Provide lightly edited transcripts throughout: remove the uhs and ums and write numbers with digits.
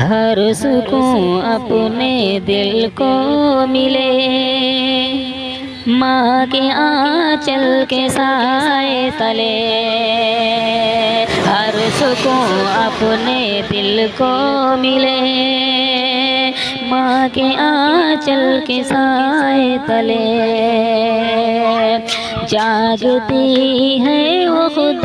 हर सुकून अपने दिल को मिले, माँ के आंचल के साए तले। हर सुकून अपने दिल को मिले, माँ के आंचल के साए तले। जागती है वो खुद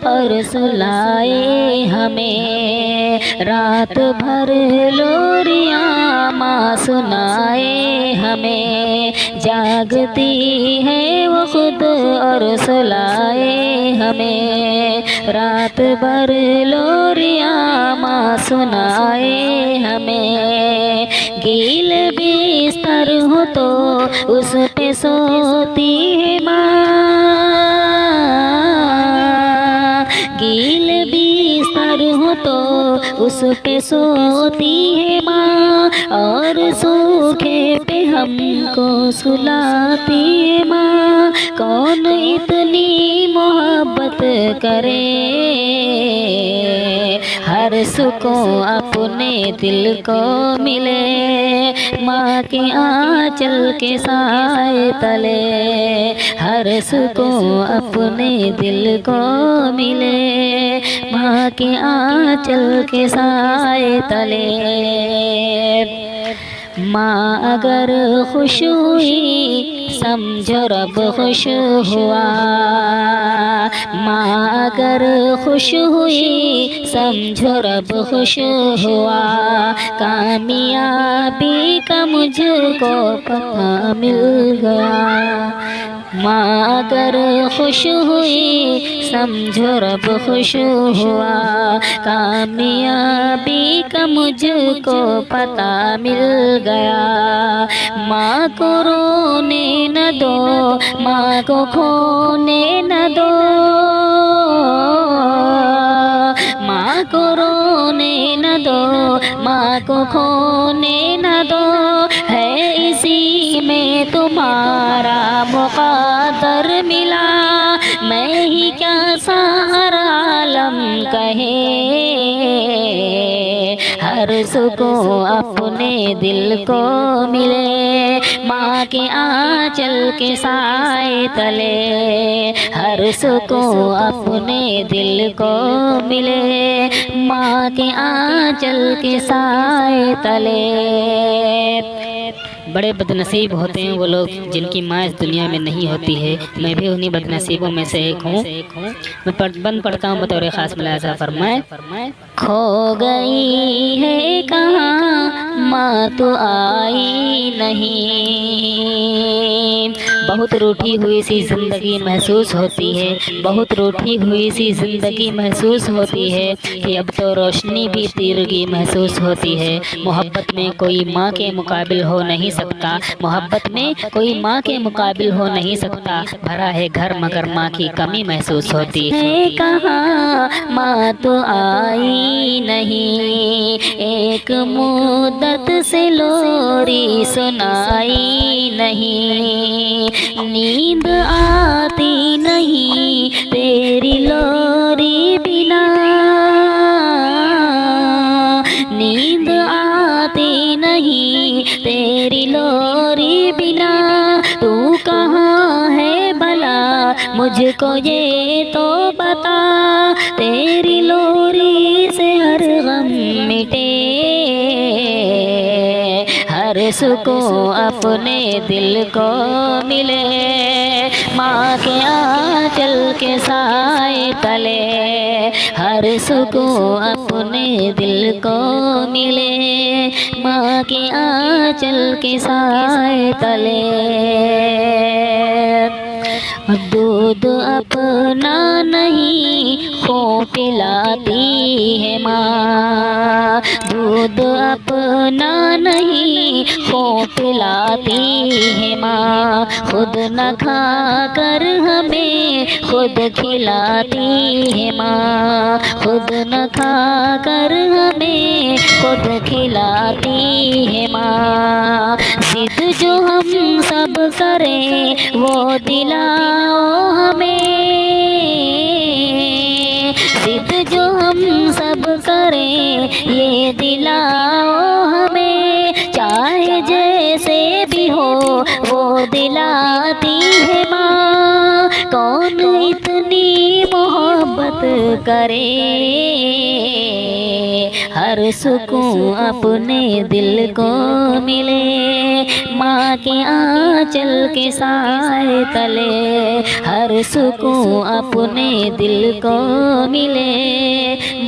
और सुलाए हमें, रात भर लोरियां माँ सुनाए हमें। जागती है वो खुद और सुलाए हमें, रात भर लोरियां माँ सुनाए हमें। गील बिस्तर हो तो उस पे सोती है माँ, गील बिस्तर हो तो उस पे सोती है माँ, और सूखे पे हमको सुलाती है माँ। कौन इतनी मोहब्बत करे, हर सुकून अपने दिल को मिले, माँ के आंचल के साए तले। हर सुकून अपने दिल को मिले, माँ के आंचल के साए तले। माँ अगर खुश हुई समझो रब खुश हुआ, माँ अगर खुश हुई समझो रब खुश हुआ। कामयाबी का मुझको पता मिल गया, माँ अगर खुश हुई समझो रब खुश हुआ। कामयाबी का मुझको पता मिल गया। माँ को रोने न दो, माँ को खोने न दो, माँ को रोने न दो, माँ को खोने न दो। है इसी में तुम्हारा मुक़द्दर मिला, मैं ही क्या सारा आलम कहे। हर सुकून अपने दिल को मिले, माँ के आंचल के साए तले। हर सुकून अपने दिल को मिले, माँ के आंचल के साए तले। बड़े बदनसीब होते हैं वो लोग जिनकी माँ इस दुनिया में नहीं होती है। मैं भी उन्हीं बदनसीबों में से एक हूँ। मैं बंद पढ़ता हूँ बतौर ख़ास मुलाज़ा फरमाए। खो गई है कहाँ माँ तो आई नहीं, बहुत रूठी हुई सी ज़िंदगी महसूस होती है, बहुत रूठी हुई सी ज़िंदगी महसूस होती है कि अब तो रोशनी भी तीरगी महसूस होती है। मोहब्बत में कोई माँ के मुकाबिल हो नहीं सकता, मोहब्बत में कोई माँ के मुकाबिल हो नहीं सकता। भरा है घर मगर माँ की कमी महसूस होती है। कहाँ माँ तो आई नहीं, एक मुद्दत से लोरी सुनाई नहीं। नींद आती नहीं तेरी लोरी बिना, नींद आती नहीं तेरी लोरी बिना। तू कहाँ है भला मुझको ये तो बता, तेरी लोरी से हर गम मिटे। हर सुकून अपने दिल को मिले, माँ के आंचल के साए तले। हर सुकून अपने दिल को मिले, माँ के आंचल के साए तले। दूध अपना नहीं खो पिलाती है माँ, दूध अपना नहीं खो पिलाती है माँ। खुद न खा कर हमें खुद खिलाती है माँ, खुद न खा कर हमें खुद खिलाती है माँ। जिद जो हम सब करें वो दिलाओ हमें, जिद जो हम सब करें ये दिला दिलाओ हमें, चाहे जैसे भी हो वो दिलाती है माँ। कौन इतनी मोहब्बत करे, हर सुकून अपने दिल को मिले, माँ के आंचल के साए तले। हर सुकून अपने दिल को मिले,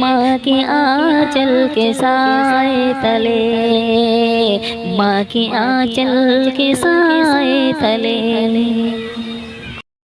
माँ के आंचल के साए तले, माँ के आंचल के साए तले।